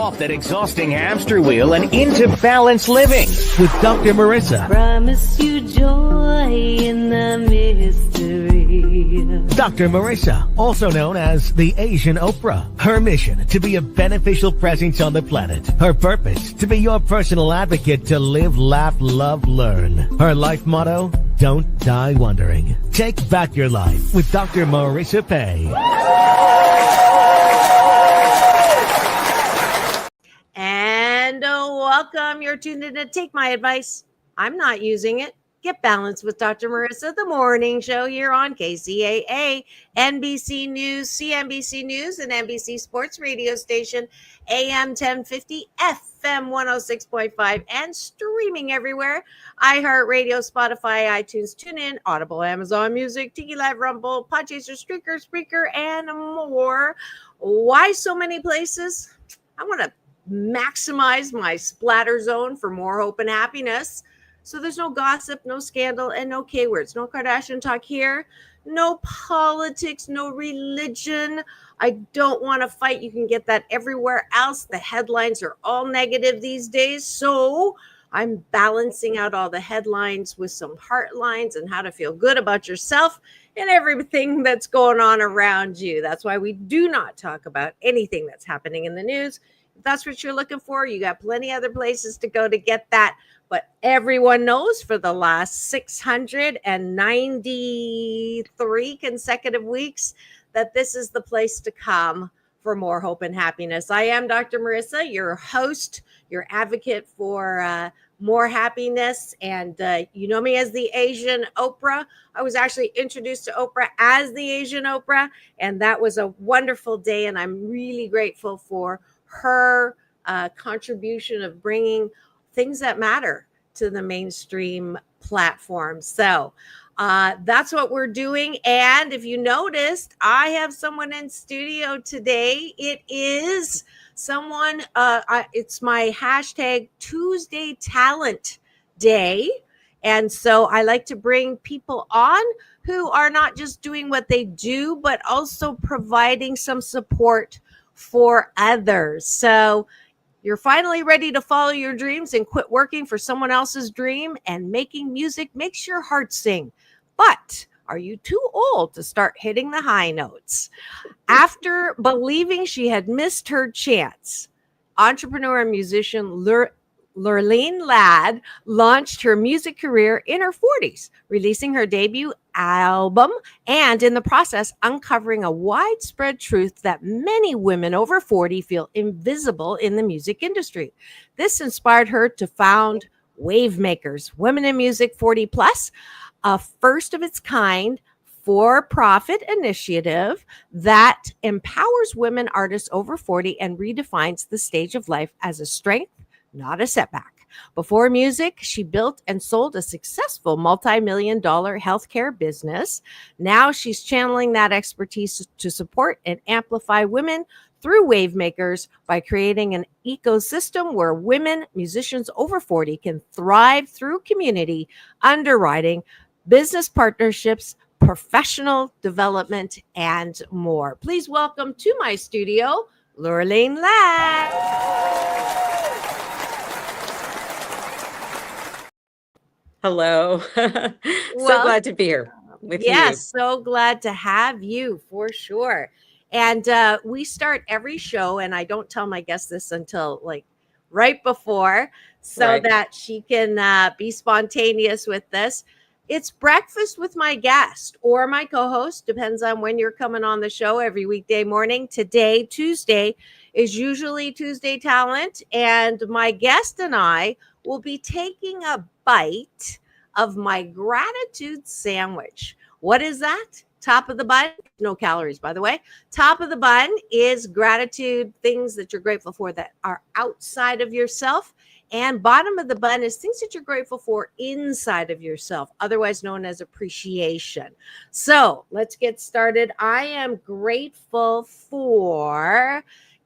off that exhausting hamster wheel and into balanced living with Dr. Marissa. Promise you joy in the mystery. Dr. Marissa, also known as the Asian Oprah. Her mission, to be a beneficial presence on the planet. Her purpose, to be your personal advocate to live, laugh, love, learn. Her life motto, don't die wondering. Take back your life with Dr. Marissa Pei. And welcome. You're tuned in to Take My Advice. I'm not using it. Get Balanced with Dr. Marissa, the morning show here on KCAA, NBC News, CNBC News, and NBC Sports Radio Station, AM 1050, FM 106.5, and streaming everywhere. iHeartRadio, Spotify, iTunes, TuneIn, Audible, Amazon Music, Tiki Live, Rumble, Podchaser, Spreaker, and more. Why so many places? I want to maximize my splatter zone for more hope and happiness. So there's no gossip, no scandal, and no K-words. No Kardashian talk here. No politics, no religion. I don't want to fight. You can get that everywhere else. The headlines are all negative these days. So I'm balancing out all the headlines with some heart lines and how to feel good about yourself and everything that's going on around you. That's why we do not talk about anything that's happening in the news. If that's what you're looking for, you got plenty other places to go to get that. But everyone knows for the last 693 consecutive weeks that this is the place to come for more hope and happiness. I am Dr. Marissa, your host, your advocate for more happiness. And you know me as the Asian Oprah. I was actually introduced to Oprah as the Asian Oprah. And that was a wonderful day. And I'm really grateful for her contribution of bringing things that matter to the mainstream platform. So that's what we're doing. And if you noticed, I have someone in studio today. It is someone, it's my hashtag Tuesday Talent Day. And so I like to bring people on who are not just doing what they do, but also providing some support for others. So you're finally ready to follow your dreams and quit working for someone else's dream, and making music makes your heart sing. But are you too old to start hitting the high notes? After believing she had missed her chance, entrepreneur and musician Lurleen Ladd launched her music career in her 40s, releasing her debut album and in the process uncovering a widespread truth that many women over 40 feel invisible in the music industry. This inspired her to found Wavemakers, Women in Music 40 Plus, a first of its kind for-profit initiative that empowers women artists over 40 and redefines the stage of life as a strength, not a setback. Before music, she built and sold a successful multi-million-dollar healthcare business. Now she's channeling that expertise to support and amplify women through Wavemakers by creating an ecosystem where women musicians over 40 can thrive through community, underwriting, business partnerships, professional development, and more. Please welcome to my studio, Lurleen Lad. Hello. Glad to be here with you. Yes, so glad to have you for sure. And we start every show, and I don't tell my guests this until like right before, so that she can be spontaneous with this. It's breakfast with my guest or my co-host, depends on when you're coming on the show every weekday morning. Today, Tuesday, is usually Tuesday Talent, and my guest and I will be taking a bite of my gratitude sandwich. What is that? Top of the bun, no calories, by the way. Top of the bun is gratitude, things that you're grateful for that are outside of yourself. And bottom of the bun is things that you're grateful for inside of yourself, otherwise known as appreciation. So let's get started. I am grateful for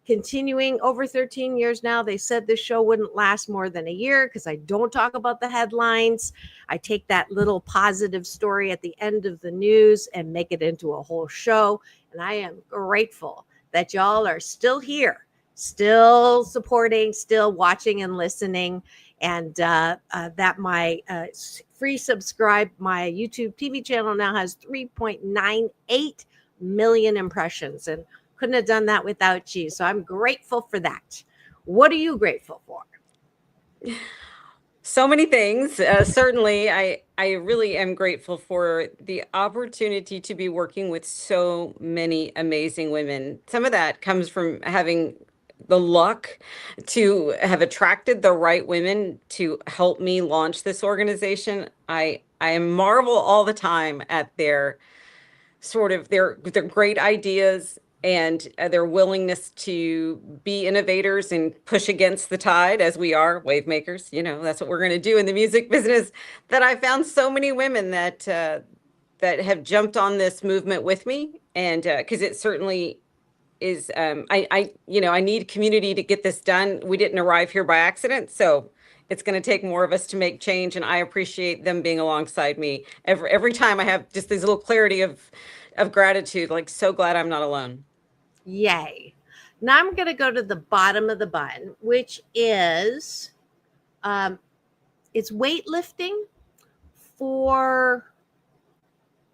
continuing over 13 years now. They said this show wouldn't last more than a year because I don't talk about the headlines. I take that little positive story at the end of the news and make it into a whole show. And I am grateful that y'all are still here still supporting, still watching and listening. And that my free subscribe, my YouTube TV channel now has 3.98 million impressions, and couldn't have done that without you. So I'm grateful for that. What are you grateful for? So many things. Certainly, I really am grateful for the opportunity to be working with so many amazing women. Some of that comes from having the luck to have attracted the right women to help me launch this organization. I marvel all the time at their great ideas and their willingness to be innovators and push against the tide, as we are Wavemakers. You know, that's what we're going to do in the music business. That I found so many women that have jumped on this movement with me, and because it certainly is. I need community to get this done. We didn't arrive here by accident, so it's going to take more of us to make change, and I appreciate them being alongside me. Every time I have just this little clarity of gratitude, like, so glad I'm not alone. Yay. Now I'm going to go to the bottom of the button, which is it's weightlifting for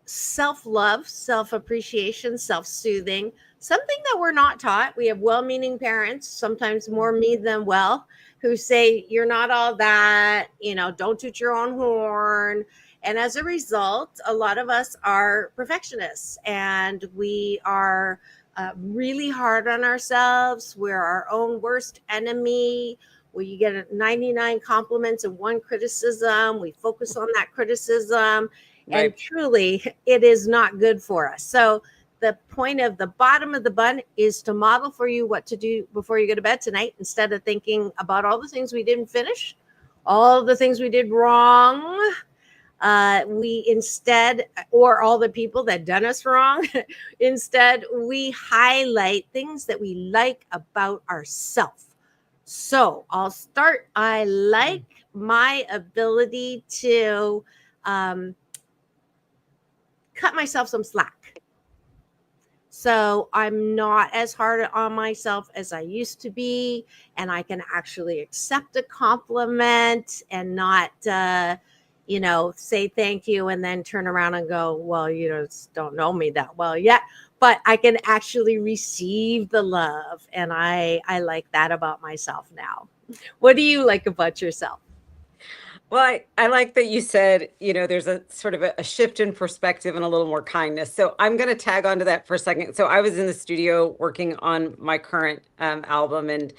self-love, self-appreciation, self-soothing, something that we're not taught. We have well-meaning parents, sometimes more me than well, who say, you're not all that, don't toot your own horn. And as a result, a lot of us are perfectionists, and we are really hard on ourselves. We're our own worst enemy. We get 99 compliments and one criticism. We focus on that criticism. Right. And truly, it is not good for us. So the point of the bottom of the bun is to model for you what to do before you go to bed tonight, instead of thinking about all the things we didn't finish, all the things we did wrong. We instead, or all the people that done us wrong, instead we highlight things that we like about ourselves. So I'll start. I like my ability to cut myself some slack. So I'm not as hard on myself as I used to be, and I can actually accept a compliment and not say thank you and then turn around and go, well, you don't know me that well yet, but I can actually receive the love. And I like that about myself now. What do you like about yourself? Well, I like that you said, there's a sort of a shift in perspective and a little more kindness. So I'm going to tag onto that for a second. So I was in the studio working on my current album, and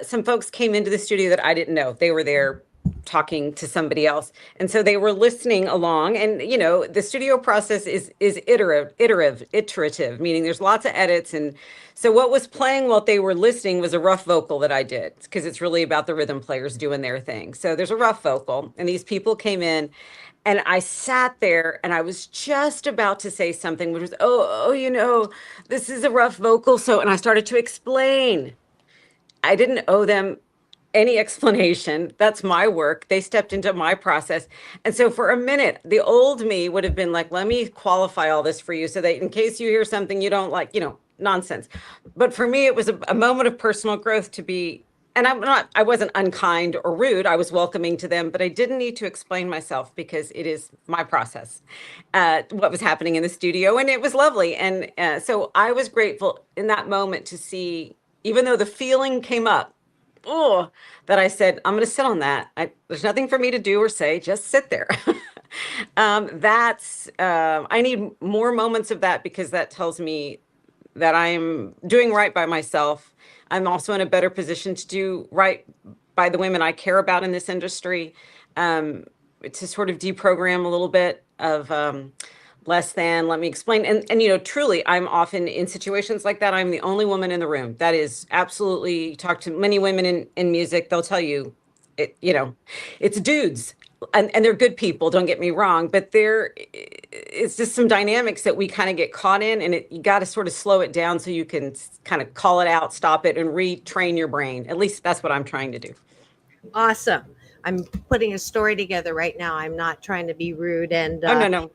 some folks came into the studio that I didn't know. They were there talking to somebody else, and so they were listening along. And the studio process is iterative, meaning there's lots of edits. And so what was playing while they were listening was a rough vocal that I did, because it's really about the rhythm players doing their thing. So there's a rough vocal, and these people came in, and I sat there and I was just about to say something, which was, this is a rough vocal. So, and I started to explain. I didn't owe them any explanation. That's my work. They stepped into my process. And so for a minute, the old me would have been like, let me qualify all this for you so that in case you hear something you don't like, nonsense. But for me, it was a moment of personal growth to be, and I wasn't unkind or rude. I was welcoming to them, but I didn't need to explain myself because it is my process, what was happening in the studio. And it was lovely. And so I was grateful in that moment to see, even though the feeling came up, that I said, I'm going to sit on that. There's nothing for me to do or say, just sit there. I need more moments of that, because that tells me that I'm doing right by myself. I'm also in a better position to do right by the women I care about in this industry, to sort of deprogram a little bit of less than, let me explain. And truly, I'm often in situations like that. I'm the only woman in the room. That is absolutely, talk to many women in music, they'll tell you, it's dudes. And they're good people, don't get me wrong, but it's just some dynamics that we kind of get caught in, and you got to sort of slow it down so you can kind of call it out, stop it, and retrain your brain. At least that's what I'm trying to do. Awesome. I'm putting a story together right now. I'm not trying to be rude and no.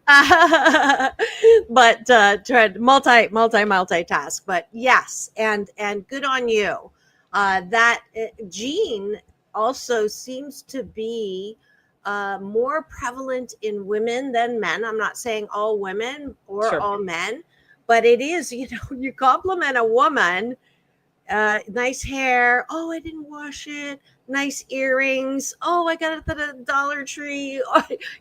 but try to multitask. But yes, and good on you. That gene also seems to be more prevalent in women than men. I'm not saying all women or Sure. all men, but it is, you know, you compliment a woman, nice hair. Oh, I didn't wash it. Nice earrings. Oh, I got it at the Dollar Tree.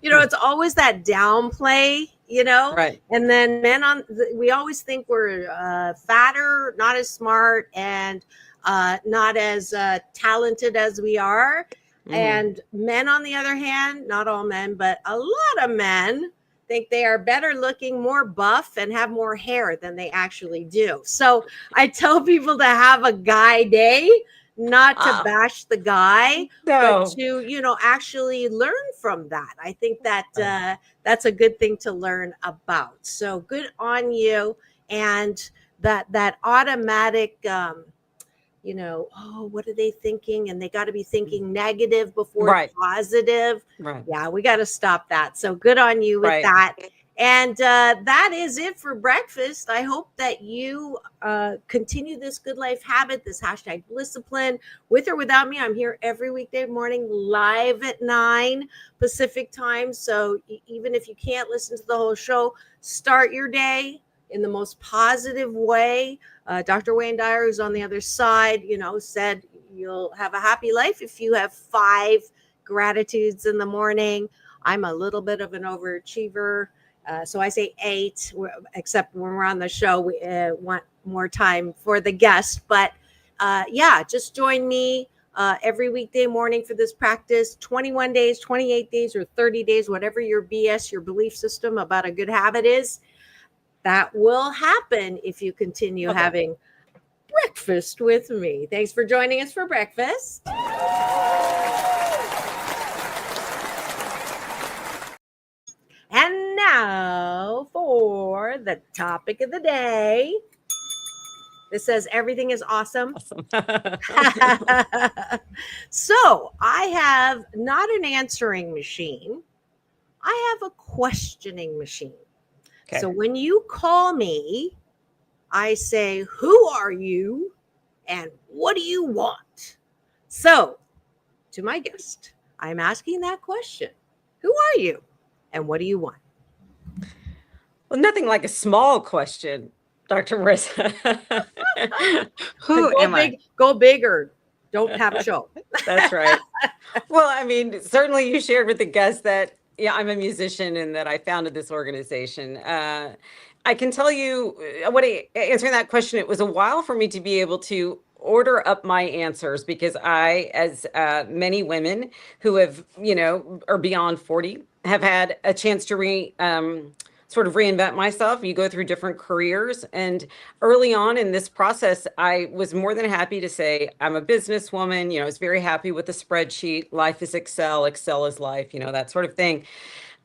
You know, it's always that downplay, you know? Right. And then men we always think we're fatter, not as smart, and not as talented as we are. And men, on the other hand, not all men, but a lot of men think they are better looking, more buff, and have more hair than they actually do. So I tell people to have a guy day, not to bash the guy, but to, you know, actually learn from that. I think that that's a good thing to learn about. So good on you. And that automatic you know, oh, what are they thinking? And they got to be thinking negative before positive. Right. Yeah, we got to stop that. So good on you with that. And that is it for breakfast. I hope that you continue this good life habit, this hashtag discipline, with or without me. I'm here every weekday morning live at 9 Pacific time. So even if you can't listen to the whole show, start your day in the most positive way. Dr. Wayne Dyer, who's on the other side, you know, said you'll have a happy life if you have 5 gratitudes in the morning. I'm a little bit of an overachiever. So I say 8, except when we're on the show, we want more time for the guest. But yeah, just join me every weekday morning for this practice. 21 days, 28 days, or 30 days, whatever your BS, your belief system about a good habit is. That will happen if you continue having breakfast with me. Thanks for joining us for breakfast. And now for the topic of the day. This says everything is awesome. So I have not an answering machine. I have a questioning machine. Okay. So when you call me, I say, who are you and what do you want? So to my guest, I'm asking that question. Who are you and what do you want? Well, nothing like a small question, Dr. Marissa. Who am I? Go bigger. Don't have a show. That's right. Well, I mean, certainly you shared with the guest that, yeah, I'm a musician and that I founded this organization. I can tell you, answering that question, it was a while for me to be able to order up my answers because I, as many women who have, you know, are beyond 40, have had a chance to sort of reinvent myself. You go through different careers. And early on in this process, I was more than happy to say, I'm a businesswoman. You know, I was very happy with the spreadsheet. Life is Excel, Excel is life, you know, that sort of thing.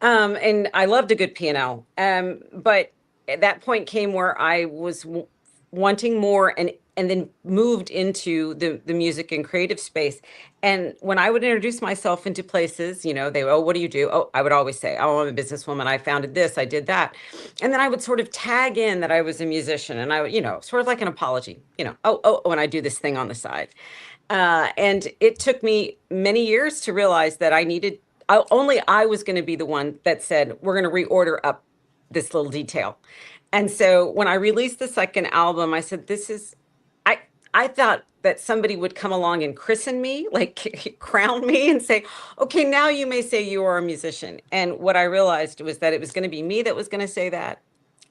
And I loved a good P&L. But at that point came where I was wanting more and then moved into the music and creative space. And when I would introduce myself into places, you know, what do you do? Oh, I would always say, oh, I'm a businesswoman. I founded this, I did that. And then I would sort of tag in that I was a musician and I would, you know, sort of like an apology, you know, and I do this thing on the side. And it took me many years to realize that only I was going to be the one that said, we're going to reorder up this little detail. And so when I released the second album, I said, I thought that somebody would come along and christen me, like crown me and say, okay, now you may say you are a musician. And what I realized was that it was going to be me that was going to say that.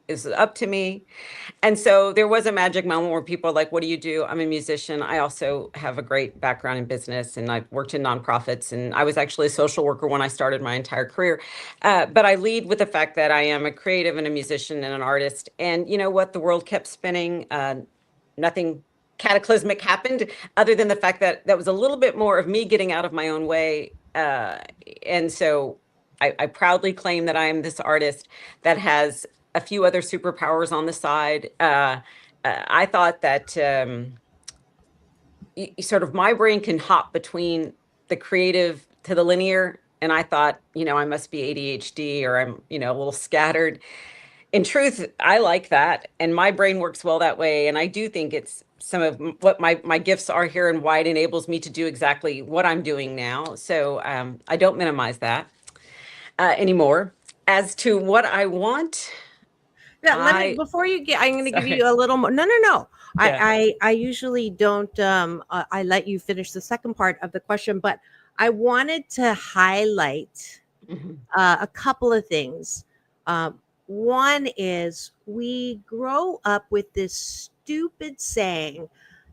It was up to me. And so there was a magic moment where people are like, what do you do? I'm a musician. I also have a great background in business and I've worked in nonprofits and I was actually a social worker when I started my entire career. But I lead with the fact that I am a creative and a musician and an artist. And you know what? The world kept spinning. Nothing cataclysmic happened other than the fact that that was a little bit more of me getting out of my own way. And so I proudly claim that I am this artist that has a few other superpowers on the side. I thought that sort of my brain can hop between the creative to the linear. And I thought, I must be ADHD or I'm, a little scattered. In truth, I like that. And my brain works well that way. And I do think it's some of what my gifts are here and why it enables me to do exactly what I'm doing now. So I don't minimize that anymore. As to what I want, Yeah, before you get, I'm going to give sorry. you a little more. No, no, no. Yeah. I usually don't. I let you finish the second part of the question, but I wanted to highlight Mhm. a couple of things. One is we grow up with this stupid saying,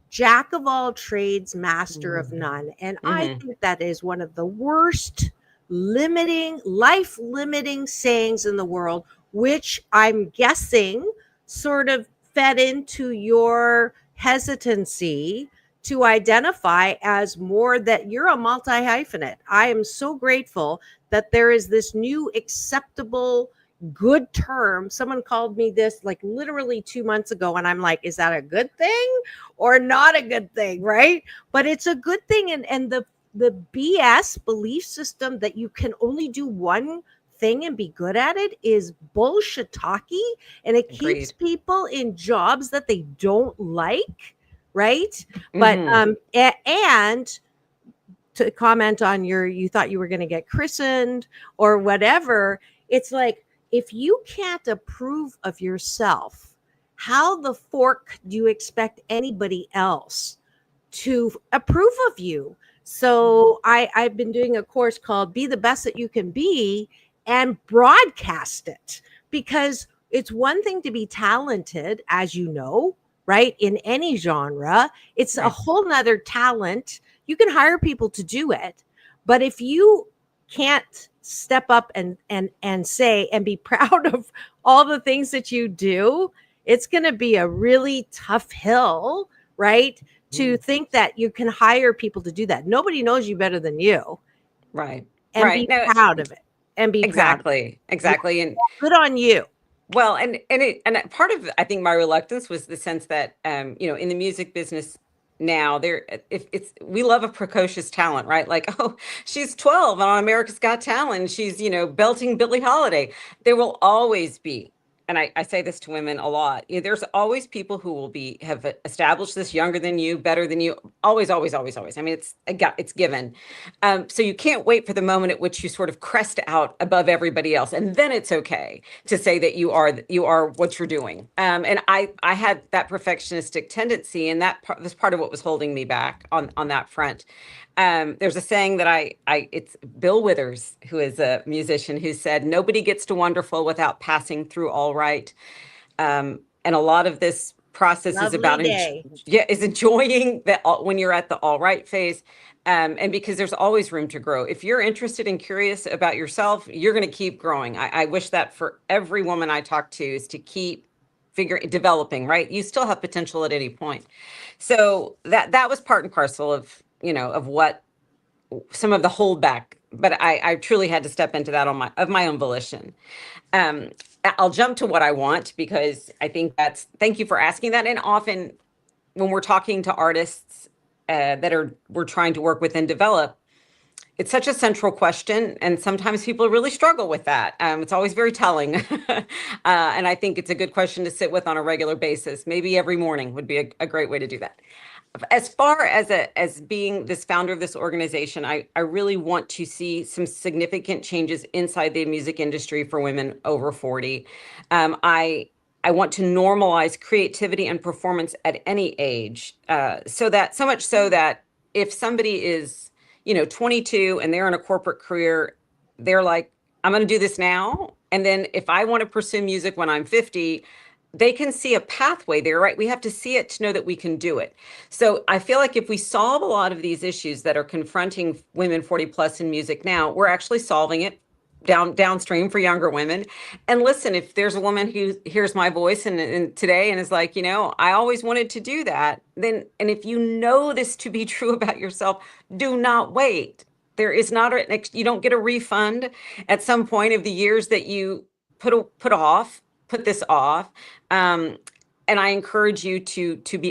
"Jack of all trades, master of none," and I Mhm. think that is one of the worst life limiting sayings in the world, which I'm guessing sort of fed into your hesitancy to identify as more that you're a multi hyphenate. I am so grateful that there is this new acceptable good term. Someone called me this like literally 2 months ago, and I'm like, is that a good thing or not a good thing? Right. But it's a good thing. And the BS belief system that you can only do one thing and be good at it is bullshit talky, and it keeps Agreed. people in jobs that they don't like, right? But Mhm. and to comment on you thought you were going to get christened or whatever, it's like, if you can't approve of yourself, how the fork do you expect anybody else to approve of you? So I've been doing a course called Be the Best That You Can Be and broadcast it, because it's one thing to be talented, as you know, right? In any genre, it's a Right. whole nother talent. You can hire people to do it. But if you can't step up and say and be proud of all the things that you do, it's going to be a really tough hill, right? To think that you can hire people to do that. Nobody knows you better than you, Right. and Right. be No, proud of it. And be proud of it. exactly. Yeah, Exactly. And good on you. well, and part of I think my reluctance was the sense that in the music business now there if it's we love a precocious talent, right? Like, oh, she's 12 and on America's Got Talent, she's, belting Billie Holiday. There will always be, and I say this to women a lot, there's always people who will have established this younger than you, better than you, always, always, always, always. I mean, it's given. So you can't wait for the moment at which you sort of crest out above everybody else, and then it's okay to say that you are what you're doing. And I had that perfectionistic tendency, and that's part of what was holding me back on that front. There's a saying that it's Bill Withers, who is a musician, who said, "Nobody gets to wonderful without passing through all right." And a lot of this process is Lovely about day. is enjoying that when you're at the all right phase. And because there's always room to grow. If you're interested and curious about yourself, you're going to keep growing. I wish that for every woman I talk to, is to keep developing, right? You still have potential at any point. So that was part and parcel of, of what some of the holdback, but I truly had to step into that of my own volition. Um, I'll jump to what I want, because I think thank you for asking that. And often when we're talking to artists we're trying to work with and develop, it's such a central question, and sometimes people really struggle with that. It's always very telling, and I think it's a good question to sit with on a regular basis. Maybe every morning would be a great way to do that. As far as being this founder of this organization, I really want to see some significant changes inside the music industry for women over 40. I want to normalize creativity and performance at any age, so much so that if somebody is, 22 and they're in a corporate career, they're like, I'm going to do this now. And then if I want to pursue music when I'm 50, they can see a pathway there, right? We have to see it to know that we can do it. So I feel like if we solve a lot of these issues that are confronting women 40 plus in music now, we're actually solving it downstream for younger women. And listen, if there's a woman who hears my voice and today and is like, I always wanted to do that, then, and if you know this to be true about yourself, do not wait. There is not you don't get a refund at some point of the years that you put this off. And I encourage you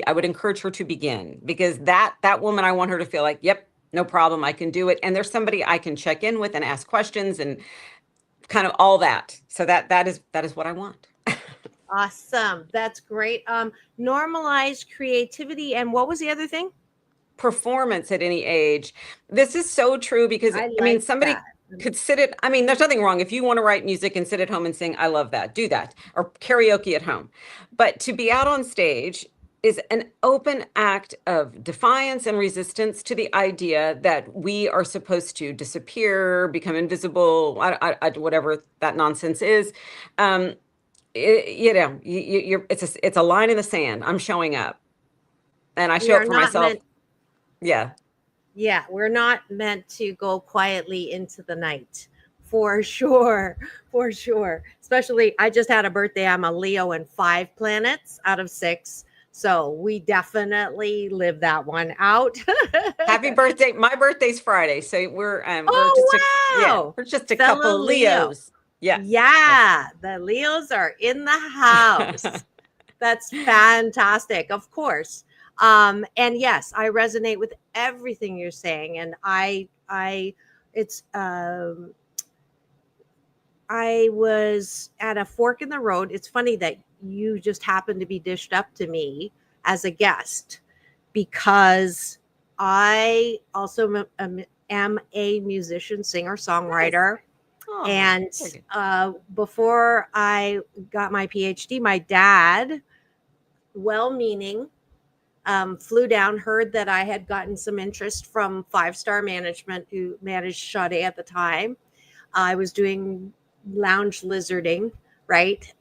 I would encourage her to begin, because that woman, I want her to feel like, yep, No problem. I can do it. And there's somebody I can check in with and ask questions and kind of all that. So that is what I want. Awesome. That's great. Normalize creativity. And what was the other thing? Performance at any age. This is so true because I I mean, like somebody that. could I mean, there's nothing wrong. If you want to write music and sit at home and sing, I love that. Do that. Or karaoke at home. But to be out on stage is an open act of defiance and resistance to the idea that we are supposed to disappear, become invisible, whatever that nonsense is. It's a line in the sand. I'm showing up, and I We show are up for not myself. meant, Yeah. yeah, we're not meant to go quietly into the night. For sure. For sure. Especially, I just had a birthday. I'm a Leo in 5 planets out of 6. So we definitely live that one out. Happy birthday. My birthday's Friday. So we're Oh, wow. we're just a Fellow couple of Leo. Leos. Yeah. Yeah, the Leos are in the house. That's fantastic, of course. And yes, I resonate with everything you're saying. And it's, I was at a fork in the road. It's funny that you just happened to be dished up to me as a guest because I also am a musician, singer, songwriter. Oh, And very good. before I got my PhD, my dad, well-meaning, flew down, heard that I had gotten some interest from 5 Star Management, who managed Sade at the time. I was doing lounge lizarding, right,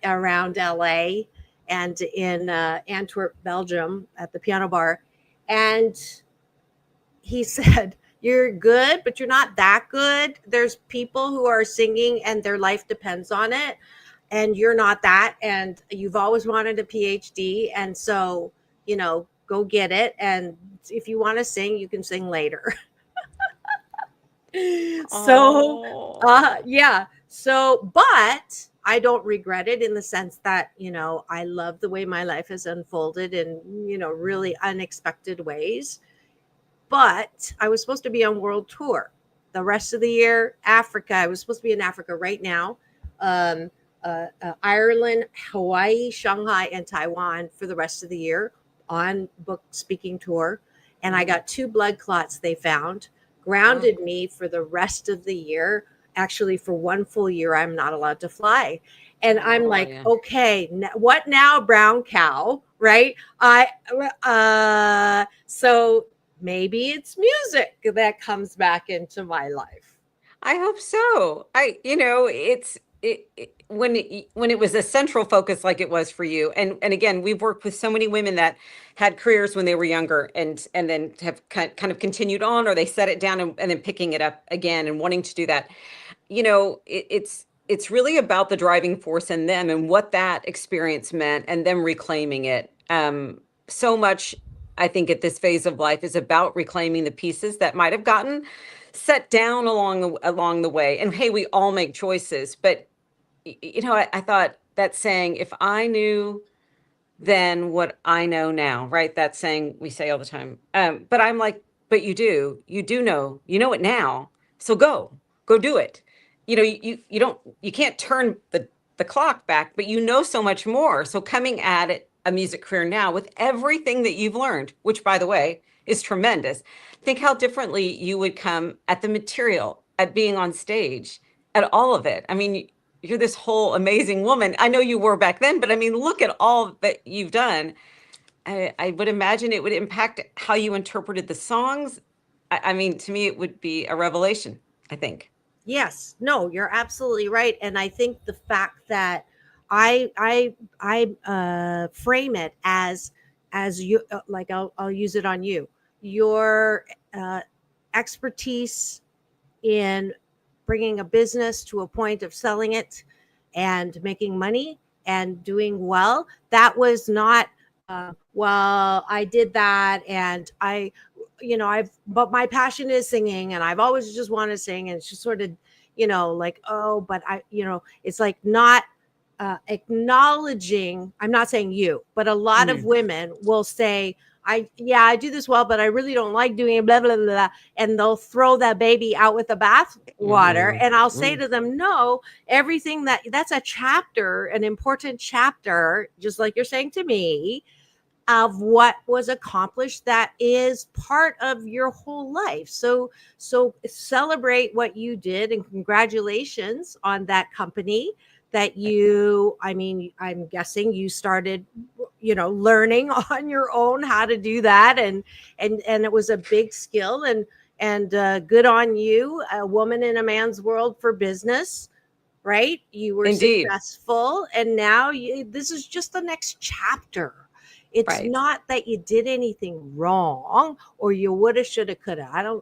around LA and in Antwerp, Belgium at the piano bar. And he said, "You're good, but you're not that good. There's people who are singing and their life depends on it. And you're not that. And you've always wanted a PhD. And so, go get it. And if you want to sing, you can sing later." So, Oh. yeah. So, but I don't regret it in the sense that, I love the way my life has unfolded in, really unexpected ways. But I was supposed to be on world tour the rest of the year. Africa. I was supposed to be in Africa right now. Ireland, Hawaii, Shanghai, and Taiwan for the rest of the year on book speaking tour. And I got 2 blood clots they found, grounded me for the rest of the year. Actually, for 1 full year, I'm not allowed to fly. And I'm like, Yeah. okay, what now, brown cow? Right? So maybe it's music that comes back into my life. I hope so. When it was a central focus like it was for you, and again, we've worked with so many women that had careers when they were younger and then have kind of continued on, or they set it down and then picking it up again and wanting to do that. It's really about the driving force in them and what that experience meant and them reclaiming it. So much, I think, at this phase of life is about reclaiming the pieces that might have gotten set down along the way. And hey, we all make choices, but I thought that saying, if I knew then what I know now, right? That saying we say all the time. But I'm like, but you do know, it now. So go do it. You can't turn the clock back, but so much more. So coming at it, a music career now with everything that you've learned, which by the way is tremendous. Think how differently you would come at the material, at being on stage, at all of it. I mean, you're this whole amazing woman. I know you were back then, but I mean, look at all that you've done. I would imagine it would impact how you interpreted the songs. I mean, to me, it would be a revelation, I think. Yes, no, you're absolutely right. And I think the fact that I frame it as you, like, I'll use it on you, your expertise in bringing a business to a point of selling it and making money and doing well. That was not, well, I did that and but my passion is singing and I've always just wanted to sing. And it's just sort of, like, oh, but it's like not acknowledging, I'm not saying you, but a lot of women will say, I do this well, but I really don't like doing it, blah, blah, blah, blah. And they'll throw that baby out with the bath water. Mhm. And I'll say to them, no, everything that's a chapter, an important chapter, just like you're saying to me, of what was accomplished that is part of your whole life. So celebrate what you did and congratulations on that company that you, I mean, I'm guessing you started, learning on your own how to do that, and it was a big skill, and good on you, a woman in a man's world for business, right? You were Indeed. successful, and now this is just the next chapter. It's Right. not that you did anything wrong or you woulda, shoulda, coulda. I don't.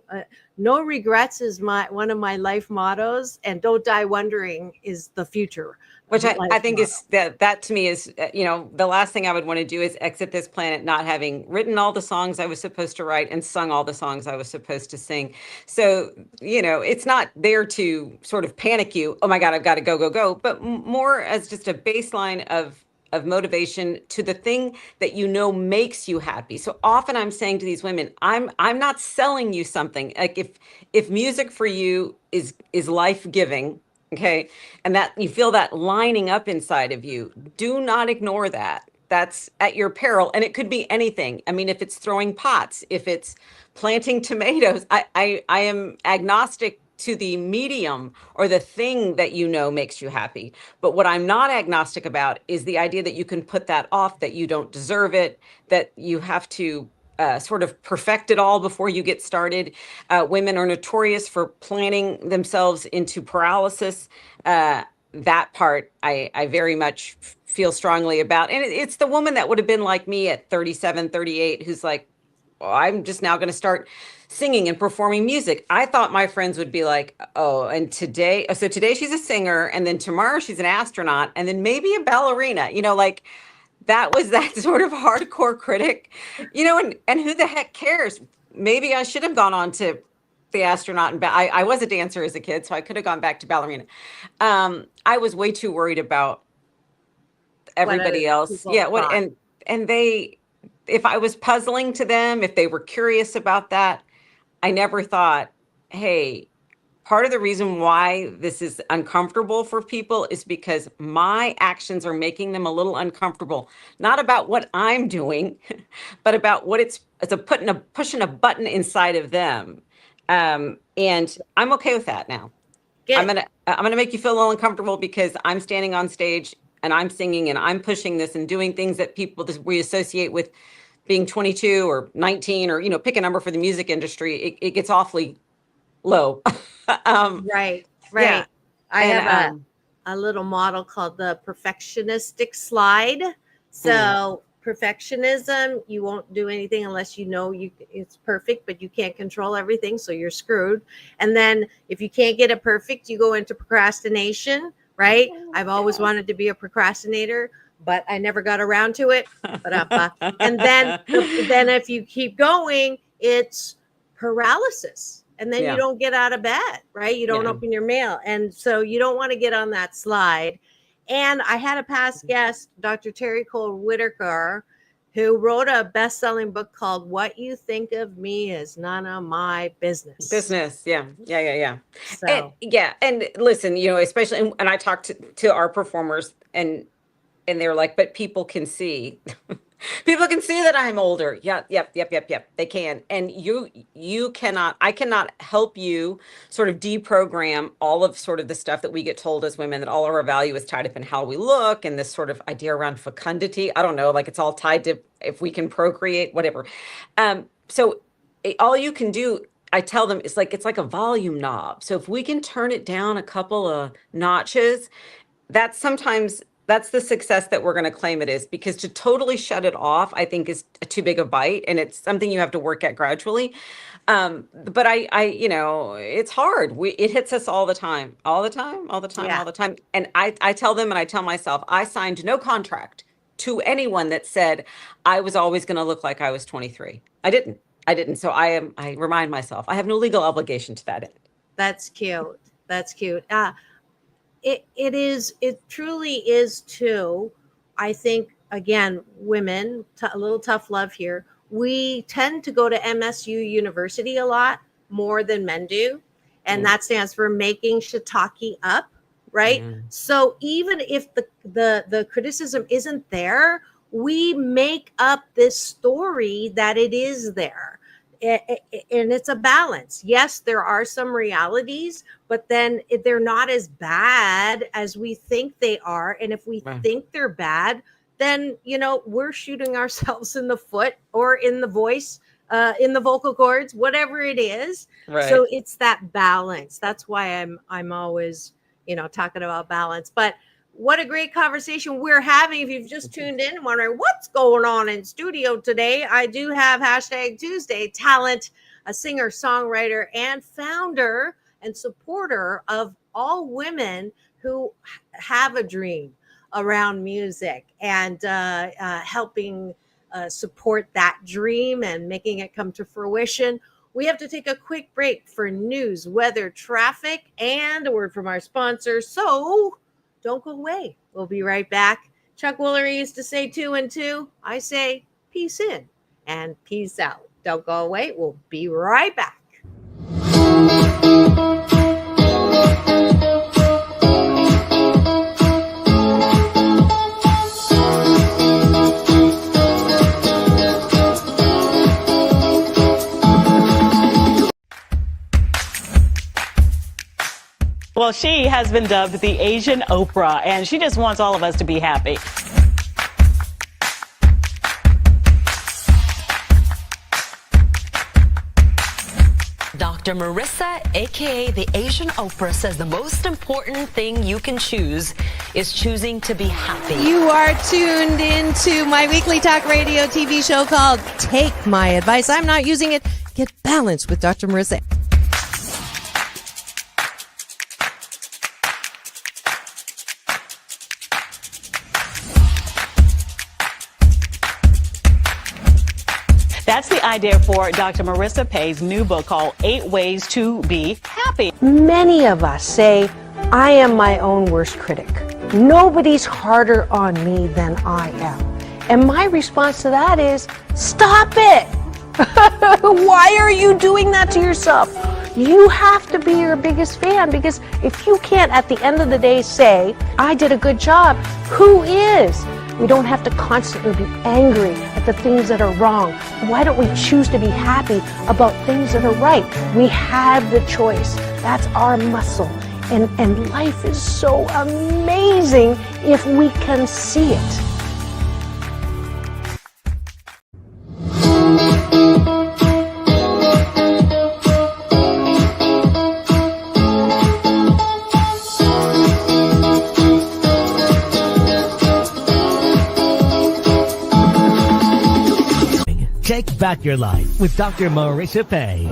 No regrets is one of my life mottos, and don't die wondering is the future. Which I life think motto. is that to me is, the last thing I would want to do is exit this planet not having written all the songs I was supposed to write and sung all the songs I was supposed to sing. So, it's not there to sort of panic you. Oh my God, I've got to go, go, go. But more as just a baseline of motivation to the thing that makes you happy. So often I'm saying to these women, I'm not selling you something. Like if music for you is life-giving, okay, and that you feel that lining up inside of you, do not ignore that. That's at your peril. And it could be anything. I mean, if it's throwing pots, if it's planting tomatoes, I am agnostic to the medium or the thing that makes you happy. But what I'm not agnostic about is the idea that you can put that off, that you don't deserve it, that you have to sort of perfect it all before you get started. Women are notorious for planning themselves into paralysis. That part I very much feel strongly about. And it's the woman that would have been like me at 37, 38, who's like, well, I'm just now going to start singing and performing music. I thought my friends would be like, oh, and today she's a singer, and then tomorrow she's an astronaut, and then maybe a ballerina, like that was that sort of hardcore critic, and who the heck cares? Maybe I should have gone on to the astronaut, and I was a dancer as a kid, so I could have gone back to ballerina. I was way too worried about everybody else. Yeah, and they, if I was puzzling to them, if they were curious about that, I never thought, hey, part of the reason why this is uncomfortable for people is because my actions are making them a little uncomfortable, not about what I'm doing, but about what it's pushing a button inside of them. And I'm okay with that now. Good. I'm gonna make you feel a little uncomfortable because I'm standing on stage and I'm singing and I'm pushing this and doing things that we associate with being 22 or 19, or pick a number for the music industry. It gets awfully low. Right. Yeah. I have a little model called the perfectionistic slide. So perfectionism, you won't do anything unless it's perfect, but you can't control everything, so you're screwed. And then if you can't get it perfect, you go into procrastination, right? I've always wanted to be a procrastinator, but I never got around to it. And then if you keep going, it's paralysis. And then you don't get out of bed, right? You don't open your mail. And so you don't want to get on that slide. And I had a past guest, Dr. Terry Cole Whitaker, who wrote a best-selling book called What You Think of Me Is None of My Business. Yeah. So. And listen, especially, and I talked to our performers, and they're like, but people can see. People can see that I'm older. Yep. They can. And I cannot help you sort of deprogram all of sort of the stuff that we get told as women, that all of our value is tied up in how we look, and this sort of idea around fecundity. I don't know, like it's all tied to if we can procreate, whatever. So all you can do, I tell them, it's like a volume knob. So if we can turn it down a couple of notches, that's the success that we're going to claim it is, because to totally shut it off, I think, is too big a bite, and it's something you have to work at gradually. But it's hard. It hits us all the time. And I tell them, and I tell myself, I signed no contract to anyone that said I was always going to look like I was 23. I didn't. So I remind myself, I have no legal obligation to that end. That's cute. It truly is too. I think, again, women, a little tough love here. we tend to go to MSU University a lot more than men do. And that stands for making shiitake up, right? So even if the criticism isn't there, we make up this story that it is there. And it's a balance. Yes, there are some realities, but then they're not as bad as we think they are. And if we think they're bad, then, we're shooting ourselves in the foot or in the voice, in the vocal cords, whatever it is. Right. So it's that balance. That's why I'm always, talking about balance. But what a great conversation we're having. If you've just tuned in and wondering what's going on in studio today, I do have #Tuesday Talent, a singer, songwriter, and founder and supporter of all women who have a dream around music and helping support that dream and making it come to fruition. We have to take a quick break for news, weather, traffic, and a word from our sponsor. So don't go away. We'll be right back. Chuck Woolery used to say 2 and 2. I say peace in and peace out. Don't go away. We'll be right back. Well, she has been dubbed the Asian Oprah, and she just wants all of us to be happy. Dr. Marissa, aka the Asian Oprah, says the most important thing you can choose is choosing to be happy. You are tuned into my weekly talk radio TV show called Take My Advice. I'm not using it. Get balanced with Dr. Marissa. That's the idea for Dr. Marissa Pei's new book called 8 Ways to Be Happy. Many of us say, I am my own worst critic. Nobody's harder on me than I am. And my response to that is, stop it! Why are you doing that to yourself? You have to be your biggest fan, because if you can't at the end of the day say, I did a good job, who is? We don't have to constantly be angry at the things that are wrong. Why don't we choose to be happy about things that are right? We have the choice. That's our muscle. And life is so amazing if we can see it. Take back your life with Dr. Marissa Pei.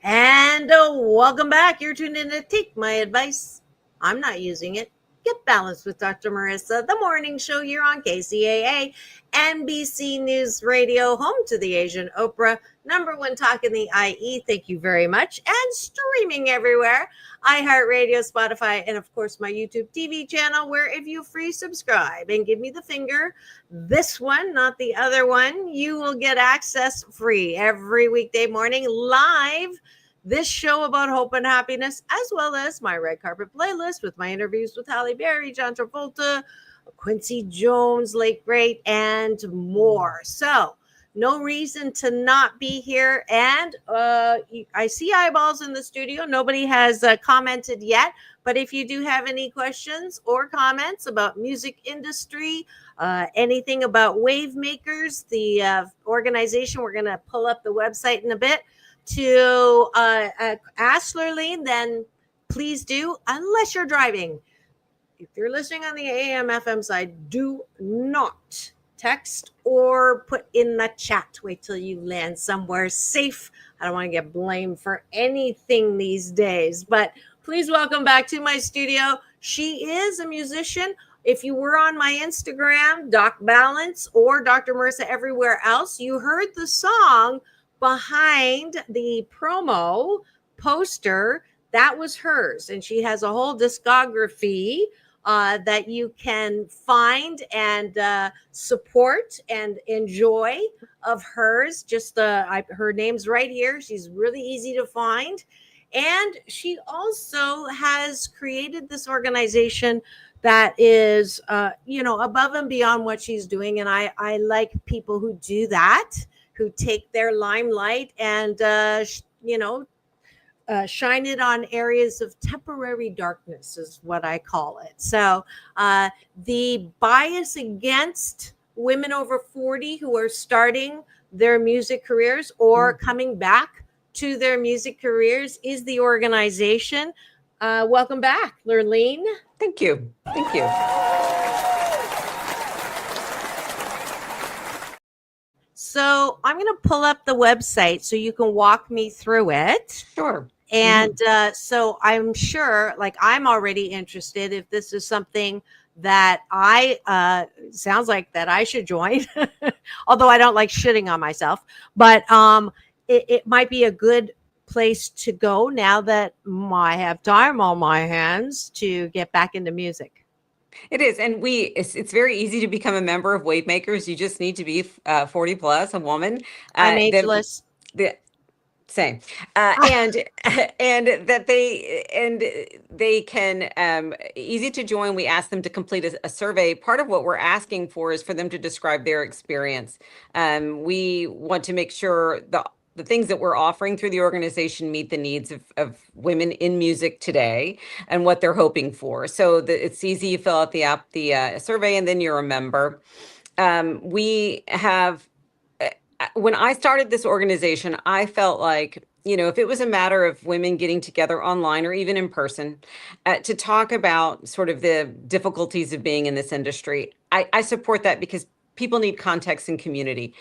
And welcome back. You're tuned in to Take My Advice. I'm not using it. Get balanced with Dr. Marissa, the morning show here on KCAA, NBC News Radio, home to the Asian Oprah, #1 talk in the IE. Thank you very much. And streaming everywhere, iHeartRadio, Spotify, and of course my YouTube TV channel, where if you free subscribe and give me the finger, this one, not the other one, you will get access free every weekday morning live. This show about hope and happiness, as well as my red carpet playlist with my interviews with Halle Berry, John Travolta, Quincy Jones, late great, and more. So no reason to not be here. And I see eyeballs in the studio. Nobody has commented yet. But if you do have any questions or comments about music industry, anything about Wavemakers, the organization, we're going to pull up the website in a bit, to ask Lurleen, then please do, unless you're driving. If you're listening on the AM FM side, do not text or put in the chat. Wait till you land somewhere safe. I don't want to get blamed for anything these days, but please welcome back to my studio. She is a musician. If you were on my Instagram, Doc Balance or Dr. Marissa everywhere else, you heard the song behind the promo poster. That was hers, and she has a whole discography that you can find and support and enjoy of hers. Just her name's right here. She's really easy to find. And she also has created this organization that is, above and beyond what she's doing. And I like people who do that, who take their limelight and, shine it on areas of temporary darkness is what I call it. So the bias against women over 40 who are starting their music careers or coming back to their music careers is the organization. Welcome back, Lurleen. Thank you. Thank you. So I'm going to pull up the website so you can walk me through it. Sure. And so I'm sure, like, I'm already interested if this is something that sounds like that I should join, although I don't like shitting on myself, but it might be a good place to go now that I have time on my hands to get back into music. It is. And it's very easy to become a member of Wavemakers. You just need to be 40 plus, a woman. I'm ageless. Same. And that they can, easy to join. We ask them to complete a survey. Part of what we're asking for is for them to describe their experience. We want to make sure the things that we're offering through the organization meet the needs of women in music today and what they're hoping for. So it's easy. You fill out the survey, and then you're a member. We have, when I started this organization, I felt like, if it was a matter of women getting together online or even in person to talk about sort of the difficulties of being in this industry, I support that because people need context and community.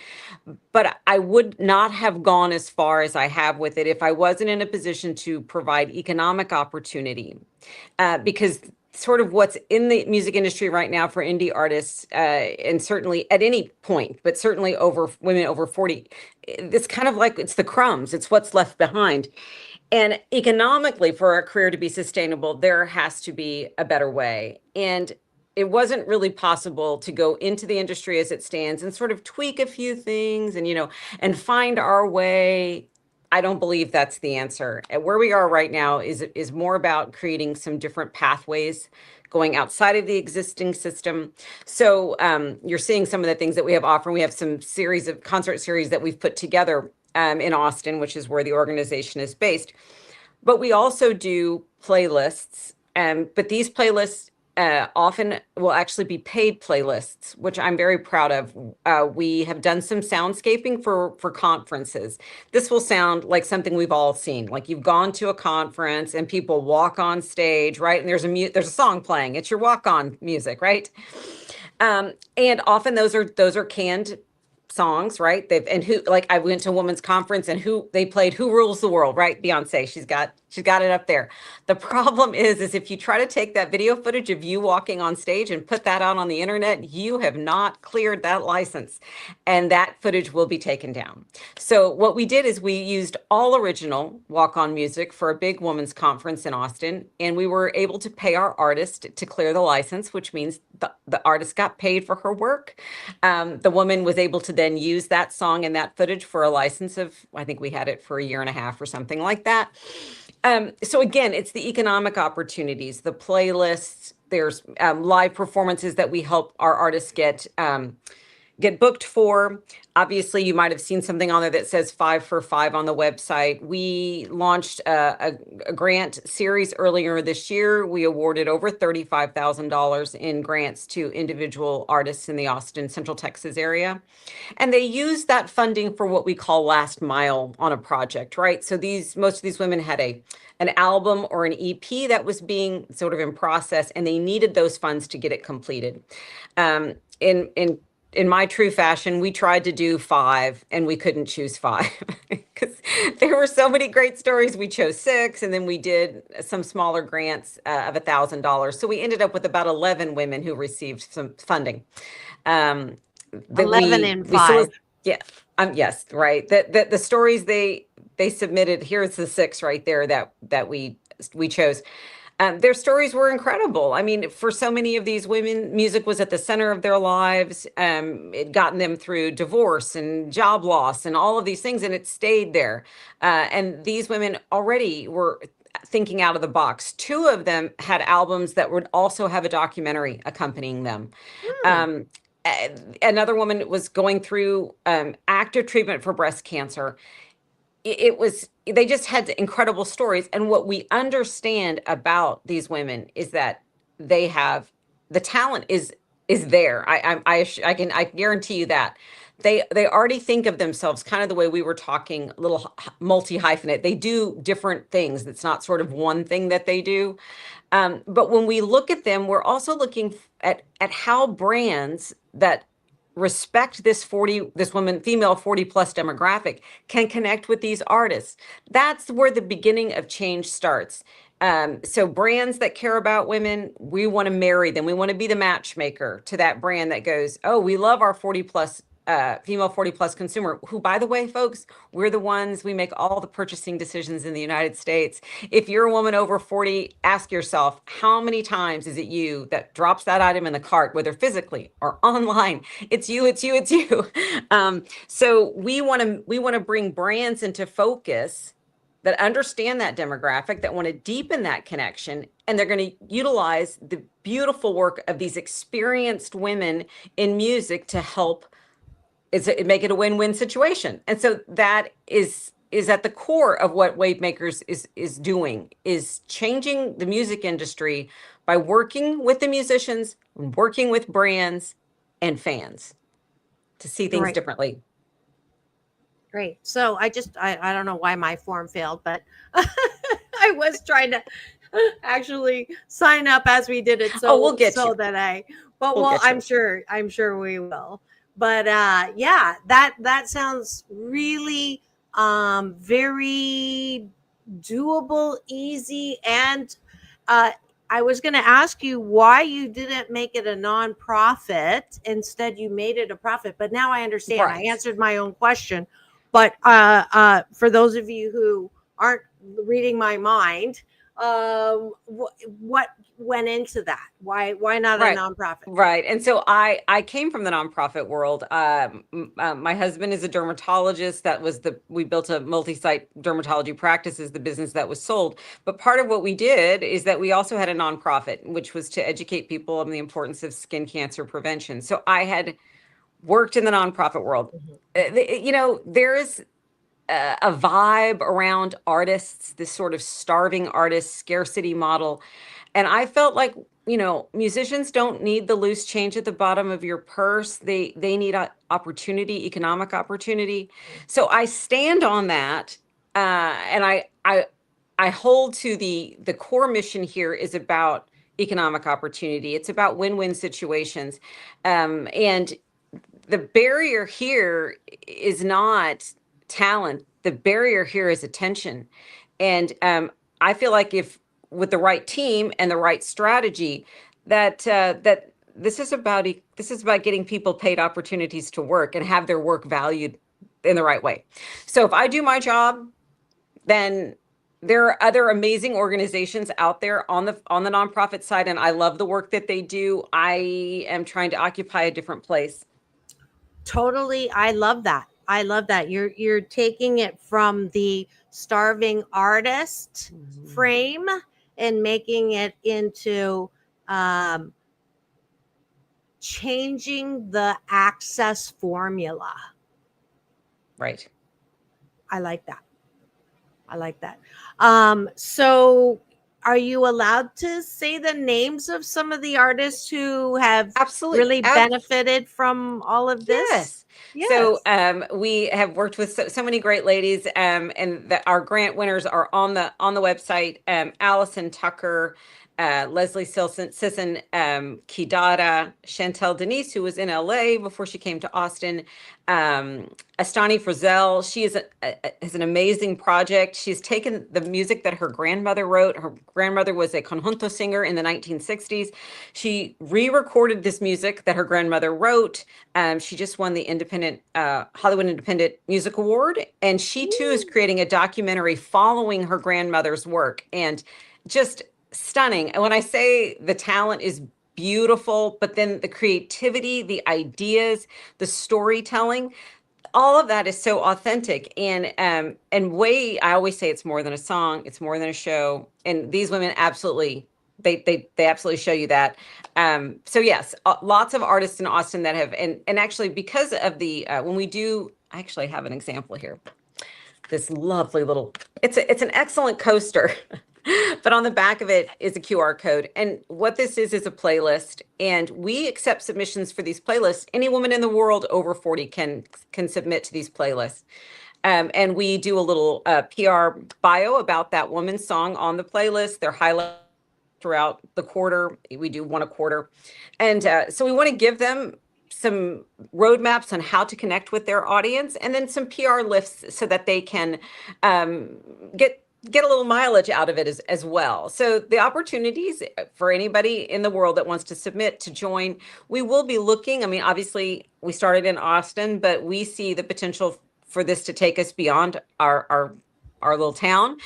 But I would not have gone as far as I have with it if I wasn't in a position to provide economic opportunity, because sort of what's in the music industry right now for indie artists, and certainly at any point, but certainly over women over 40, it's kind of like it's the crumbs, it's what's left behind. And economically, for a career to be sustainable, there has to be a better way. And it wasn't really possible to go into the industry as it stands and sort of tweak a few things and, and find our way. I don't believe that's the answer. And where we are right now is more about creating some different pathways going outside of the existing system. So you're seeing some of the things that we have offering. We have some concert series that we've put together in Austin, which is where the organization is based. But we also do playlists, but these playlists often will actually be paid playlists, which I'm very proud of. We have done some soundscaping for conferences. This will sound like something we've all seen. Like you've gone to a conference and people walk on stage, right? And there's a song playing. It's your walk-on music, right? And often those are canned songs, right? I went to a women's conference and they played Who Rules the World, right? Beyonce, she's got it up there. The problem is if you try to take that video footage of you walking on stage and put that out on the internet, you have not cleared that license and that footage will be taken down. So what we did is we used all original walk-on music for a big women's conference in Austin, and we were able to pay our artist to clear the license, which means the artist got paid for her work. The woman was able to then use that song and that footage for a license of, I think we had it for 1.5 years or something like that. So again, it's the economic opportunities, the playlists, there's live performances that we help our artists get booked for. Obviously, you might have seen something on there that says 5 for 5 on the website. We launched a grant series earlier this year. We awarded over $35,000 in grants to individual artists in the Austin, Central Texas area. And they use that funding for what we call last mile on a project, right? So most of these women had an album or an EP that was being sort of in process, and they needed those funds to get it completed. In my true fashion, we tried to do 5 and we couldn't choose 5 because there were so many great stories. We chose 6, and then we did some smaller grants of $1,000. So we ended up with about 11 women who received some funding. 11 in 5. Yes, right. The stories they submitted, here's the 6 right there that we chose. Their stories were incredible. I mean, for so many of these women, music was at the center of their lives. It gotten them through divorce and job loss and all of these things, and it stayed there. And these women already were thinking out of the box. Two of them had albums that would also have a documentary accompanying them. Another woman was going through active treatment for breast cancer. It was, they just had incredible stories. And what we understand about these women is that they have, the talent is there. I guarantee you that. They already think of themselves kind of the way we were talking, a little multi-hyphenate. They do different things. It's not sort of one thing that they do. But when we look at them, we're also looking at how brands that respect this woman, female 40 plus demographic can connect with these artists. That's where the beginning of change starts. So brands that care about women, we want to marry them. We want to be the matchmaker to that brand that goes, oh, we love our 40 plus female 40 plus consumer, who, by the way, folks, we're the ones, we make all the purchasing decisions in the United States. If you're a woman over 40, ask yourself, how many times is it you that drops that item in the cart, whether physically or online? It's you, it's you, it's you. So we want to bring brands into focus that understand that demographic, that want to deepen that connection, and they're going to utilize the beautiful work of these experienced women in music to help make it a win-win situation. And so that is at the core of what Wavemakers is doing, is changing the music industry by working with the musicians, working with brands and fans to see things differently. Great. So I don't know why my form failed, but I was trying to actually sign up as we did it. So we'll get so you. that I'm sure we will. But yeah, that sounds really very doable, easy. And I was going to ask you why you didn't make it a nonprofit. Instead, you made it a profit. But now I understand. Right. I answered my own question. But for those of you who aren't reading my mind, what went into that? Why not a nonprofit? Right. And so I came from the nonprofit world. My husband is a dermatologist. We built a multi-site dermatology practice, is the business that was sold. But part of what we did is that we also had a nonprofit, which was to educate people on the importance of skin cancer prevention. So I had worked in the nonprofit world. There is a vibe around artists, this sort of starving artist scarcity model. And I felt like, musicians don't need the loose change at the bottom of your purse. They need opportunity, economic opportunity. So I stand on that. And I hold to the core mission here is about economic opportunity. It's about win-win situations. And the barrier here is not talent. The barrier here is attention. And I feel like if with the right team and the right strategy, that this is about getting people paid opportunities to work and have their work valued in the right way. So if I do my job, then there are other amazing organizations out there on the nonprofit side, and I love the work that they do. I am trying to occupy a different place. Totally. I love that. You're taking it from the starving artist frame and making it into changing the access formula. Right. I like that. So are you allowed to say the names of some of the artists who have really benefited from all of this? Yes. So we have worked with so many great ladies, and our grant winners are on the website. Allison Tucker, Leslie Sisson, Kidada, Chantel Denise, who was in LA before she came to Austin, Astani Frizzell. She is an amazing project. She's taken the music that her grandmother wrote. Her grandmother was a conjunto singer in the 1960s. She re-recorded this music that her grandmother wrote. She just won the Hollywood Independent Music Award. And she too is creating a documentary following her grandmother's work. And just stunning. And when I say the talent is beautiful, but then the creativity, the ideas, the storytelling, all of that is so authentic. And way, I always say it's more than a song, it's more than a show. And these women absolutely, they absolutely show you that. So yes, lots of artists in Austin that have, and actually because of the when we do, I actually have an example here. This lovely little, it's an excellent coaster. But on the back of it is a QR code. And what this is a playlist. And we accept submissions for these playlists. Any woman in the world over 40 can submit to these playlists. And we do a little PR bio about that woman's song on the playlist. They're highlighted throughout the quarter. We do one a quarter. And so we want to give them some roadmaps on how to connect with their audience, and then some PR lifts so that they can get a little mileage out of it as well. So the opportunities for anybody in the world that wants to submit to join, we will be looking. I mean, obviously we started in Austin, but we see the potential for this to take us beyond our little town,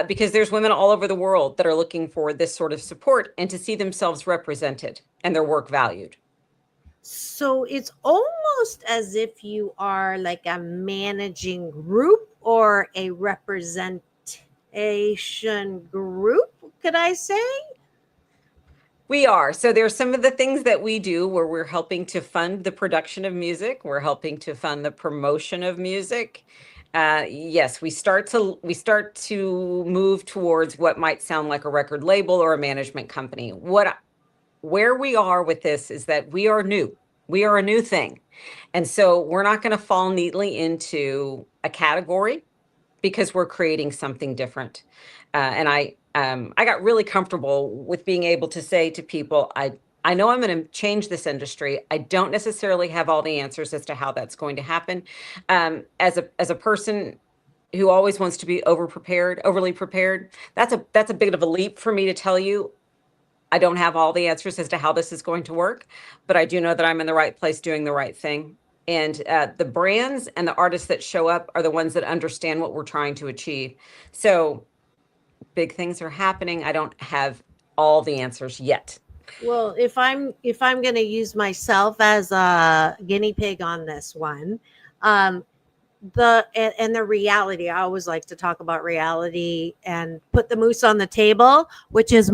because there's women all over the world that are looking for this sort of support and to see themselves represented and their work valued. So it's almost as if you are like a managing group or a representation group, could I say? We are. So there's some of the things that we do where we're helping to fund the production of music. We're helping to fund the promotion of music. Yes, we start to move towards what might sound like a record label or a management company. Where we are with this is that we are new. We are a new thing. And so we're not going to fall neatly into a category because we're creating something different. And I got really comfortable with being able to say to people, I know I'm going to change this industry. I don't necessarily have all the answers as to how that's going to happen. As a person who always wants to be overly prepared, that's a bit of a leap for me to tell you. I don't have all the answers as to how this is going to work, but I do know that I'm in the right place doing the right thing. And the brands and the artists that show up are the ones that understand what we're trying to achieve. So big things are happening. I don't have all the answers yet. Well, if I'm going to use myself as a guinea pig on this one, the reality, I always like to talk about reality and put the moose on the table, which is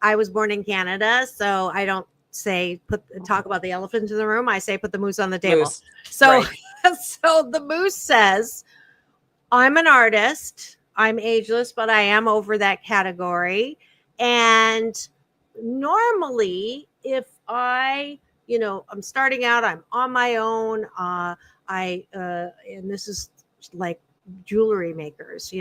I was born in Canada, so I don't say talk about the elephant in the room. I say put the moose on the table. Moose. So, right. So the moose says, I'm an artist. I'm ageless, but I am over that category. And normally, if I'm starting out, I'm on my own. And this is like jewelry makers,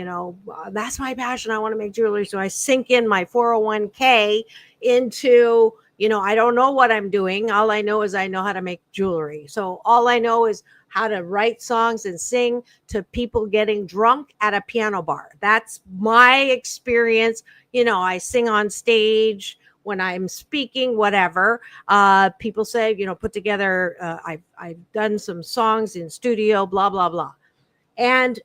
that's my passion. I want to make jewelry. So I sink in my 401k into, I don't know what I'm doing. All I know is I know how to make jewelry. So all I know is how to write songs and sing to people getting drunk at a piano bar. That's my experience. I sing on stage when I'm speaking, whatever. People say, put together, I've done some songs in studio, blah, blah, blah. And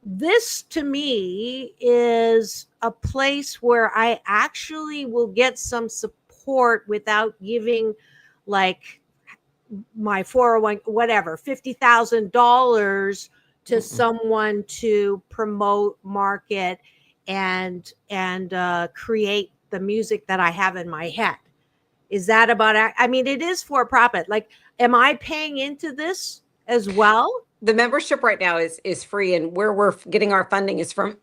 this to me is a place where I actually will get some support without giving like my 401, whatever, $50,000 to someone to promote, market, and create the music that I have in my head. Is that about, I mean, it is for profit. Like, am I paying into this as well? The membership right now is free, and where we're getting our funding is from,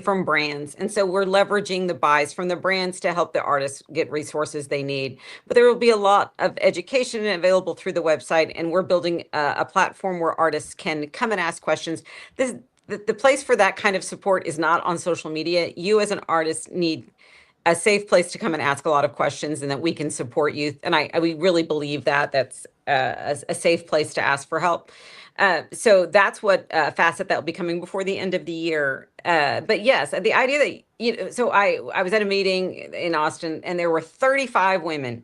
from brands. And so we're leveraging the buys from the brands to help the artists get resources they need. But there will be a lot of education available through the website, and we're building a platform where artists can come and ask questions. The place for that kind of support is not on social media. You as an artist need a safe place to come and ask a lot of questions, and that we can support you. And we really believe that's a safe place to ask for help. So that's what facet that will be coming before the end of the year. But yes, the idea that, so I was at a meeting in Austin, and there were 35 women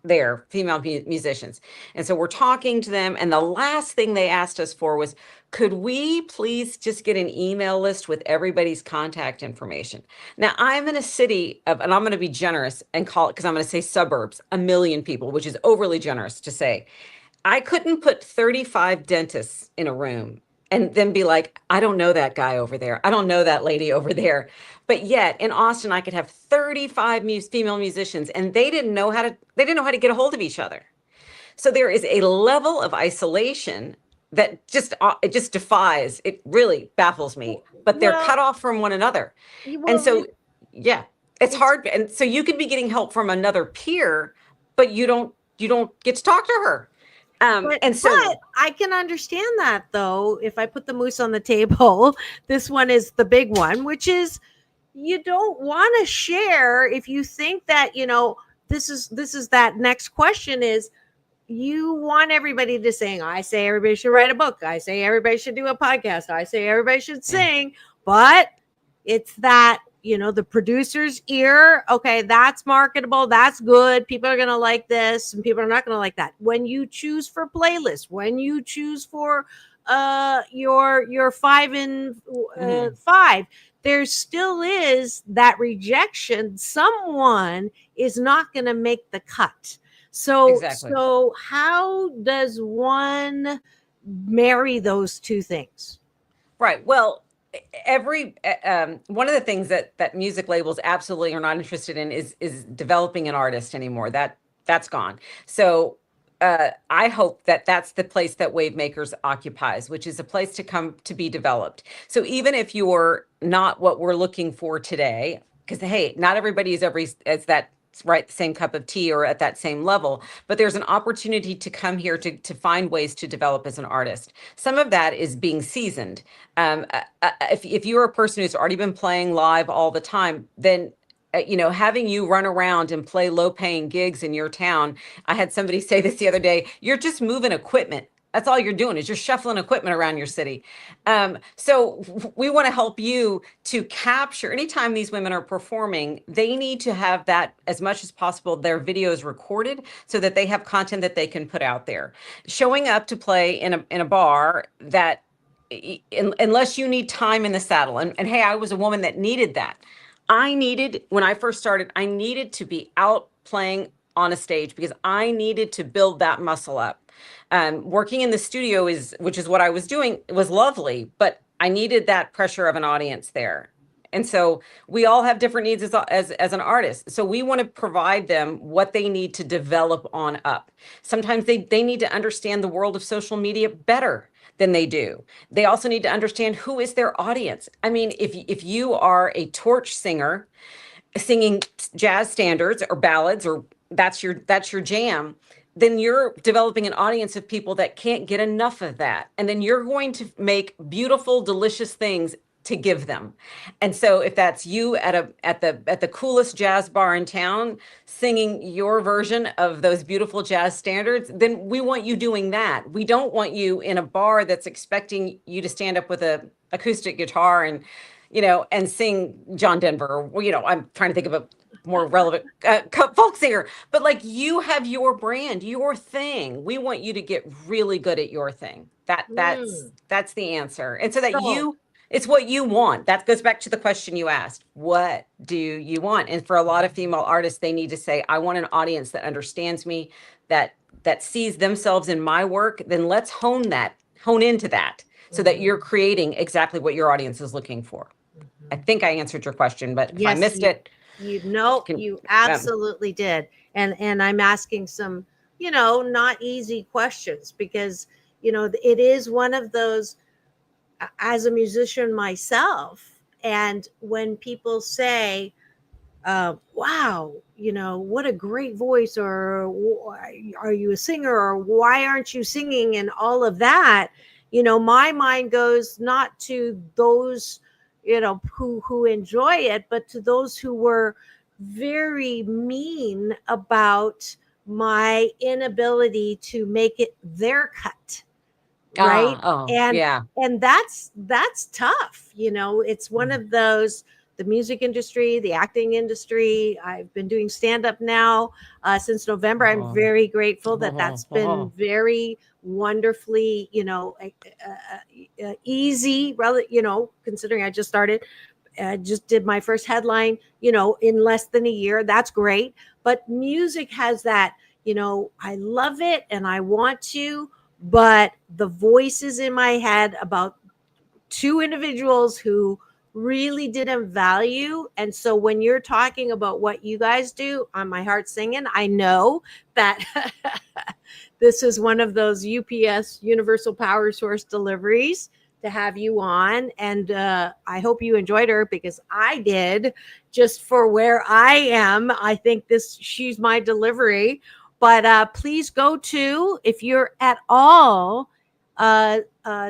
there, female musicians. And so we're talking to them. And the last thing they asked us for was, could we please just get an email list with everybody's contact information? Now, I'm in a city of, and I'm going to be generous and call it, because I'm going to say suburbs, 1 million people, which is overly generous to say. I couldn't put 35 dentists in a room and then be like, I don't know that guy over there. I don't know that lady over there. But yet in Austin, I could have 35 female musicians, and they didn't know how to get a hold of each other. So there is a level of isolation that it just defies, it really baffles me, but they're cut off from one another. And so, yeah, it's hard. And so you could be getting help from another peer, but you don't get to talk to her. But I can understand that, though. If I put the moose on the table, this one is the big one, which is you don't want to share. If you think that, this is that next question is, you want everybody to sing. I say everybody should write a book. I say everybody should do a podcast. I say everybody should sing, but it's that, the producer's ear. Okay, that's marketable. That's good. People are going to like this and people are not going to like that. When you choose for playlists, when you choose for your 5 and 5, there still is that rejection. Someone is not going to make the cut. So how does one marry those two things? Right. Well, one of the things that music labels absolutely are not interested in is developing an artist anymore. That's gone. So I hope that that's the place that Wavemakers occupies, which is a place to come to be developed. So even if you're not what we're looking for today, because hey, not everybody is as that right the same cup of tea or at that same level, but there's an opportunity to come here to find ways to develop as an artist. Some of that is being seasoned. If you're a person who's already been playing live all the time, then having you run around and play low-paying gigs in your town. I had somebody say this the other day, you're just moving equipment. That's all you're doing is you're shuffling equipment around your city. So we want to help you to capture, anytime these women are performing, they need to have that as much as possible, their videos recorded so that they have content that they can put out there. Showing up to play in a bar that, unless you need time in the saddle, and hey, I was a woman that needed that. When I first started, I needed to be out playing on a stage because I needed to build that muscle up. Working in the studio which is what I was doing, it was lovely, but I needed that pressure of an audience there. And so we all have different needs as an artist. So we want to provide them what they need to develop on up. Sometimes they need to understand the world of social media better than they do. They also need to understand who is their audience. I mean, if you are a torch singer singing jazz standards or ballads, or that's your jam, then you're developing an audience of people that can't get enough of that. And then you're going to make beautiful, delicious things to give them. And so if that's you at the coolest jazz bar in town singing your version of those beautiful jazz standards, then we want you doing that. We don't want you in a bar that's expecting you to stand up with a acoustic guitar and sing John Denver, or I'm trying to think of a more relevant folk singer, but like, you have your brand, your thing. We want you to get really good at your thing. That's the answer. And so that it's what you want. That goes back to the question you asked. What do you want? And for a lot of female artists, they need to say, I want an audience that understands me, that sees themselves in my work. Then let's hone into that so that you're creating exactly what your audience is looking for. I think I answered your question, but if I missed it. You absolutely did. And I'm asking some, not easy questions because, it is one of those, as a musician myself. And when people say, wow, what a great voice, or are you a singer, or why aren't you singing, and all of that, my mind goes not to those who enjoy it, but to those who were very mean about my inability to make it their cut. Right. And that's tough. It's one of those the music industry, the acting industry. I've been doing stand-up now since November. I'm very grateful that that's been very wonderfully, easy, considering I just started. Just did my first headline, in less than a year. That's great. But music has that, I love it and I want to, but the voices in my head about two individuals who really didn't value. And so when you're talking about what you guys do, on my heart singing, I know that this is one of those UPS Universal Power Source deliveries to have you on. And I hope you enjoyed her, because I did, just for where I am. I think she's my delivery. But please go to, if you're at all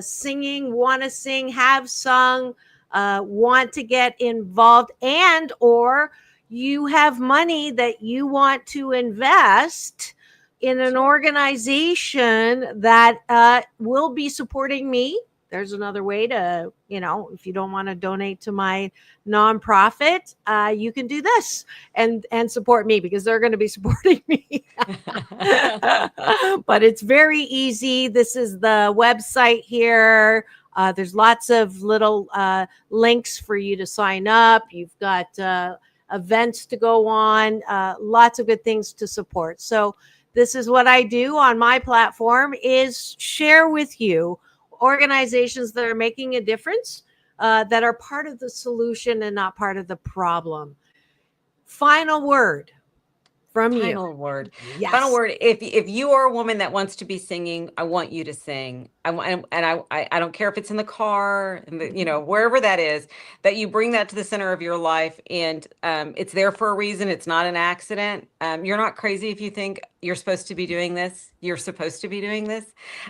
singing, want to sing, have sung, want to get involved, and or you have money that you want to invest in an organization that will be supporting me. There's another way to, if you don't want to donate to my nonprofit, you can do this and support me, because they're going to be supporting me. But it's very easy. This is the website here. There's lots of little links for you to sign up. You've got events to go on, lots of good things to support. So this is what I do on my platform, is share with you organizations that are making a difference, that are part of the solution and not part of the problem. Final word from you. Final word. Yes. Final word. If you are a woman that wants to be singing, I want you to sing. I don't care if it's in the car, wherever that is, that you bring that to the center of your life, and it's there for a reason. It's not an accident. You're not crazy if you think you're supposed to be doing this. You're supposed to be doing this.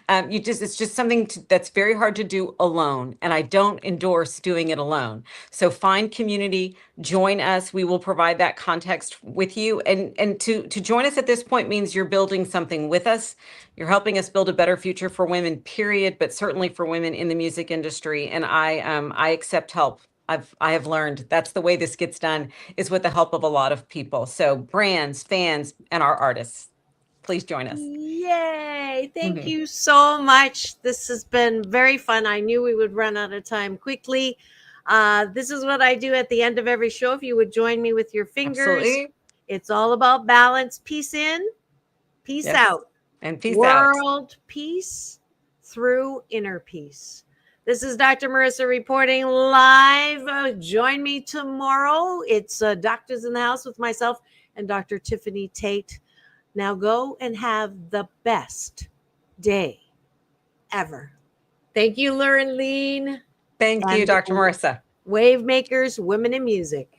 It's just something that's very hard to do alone, and I don't endorse doing it alone. So find community, join us. We will provide that context with you, and to join us at this point means you're building something with us. You're helping us build a better future for women, period, but certainly for women in the music industry. And I accept help. I have learned that's the way this gets done, is with the help of a lot of people. So brands, fans, and our artists, please join us. Yay. Thank you so much. This has been very fun. I knew we would run out of time quickly. This is what I do at the end of every show. If you would join me with your fingers. Absolutely. It's all about balance. Peace in, peace out. And peace out. World peace through inner peace. This is Dr. Marissa reporting live. Join me tomorrow. It's Doctors in the House with myself and Dr. Tiffany Tate. Now go and have the best day ever. Thank you, Lurleen. Thank you, Dr. Marissa. Wavemakers, Women in Music.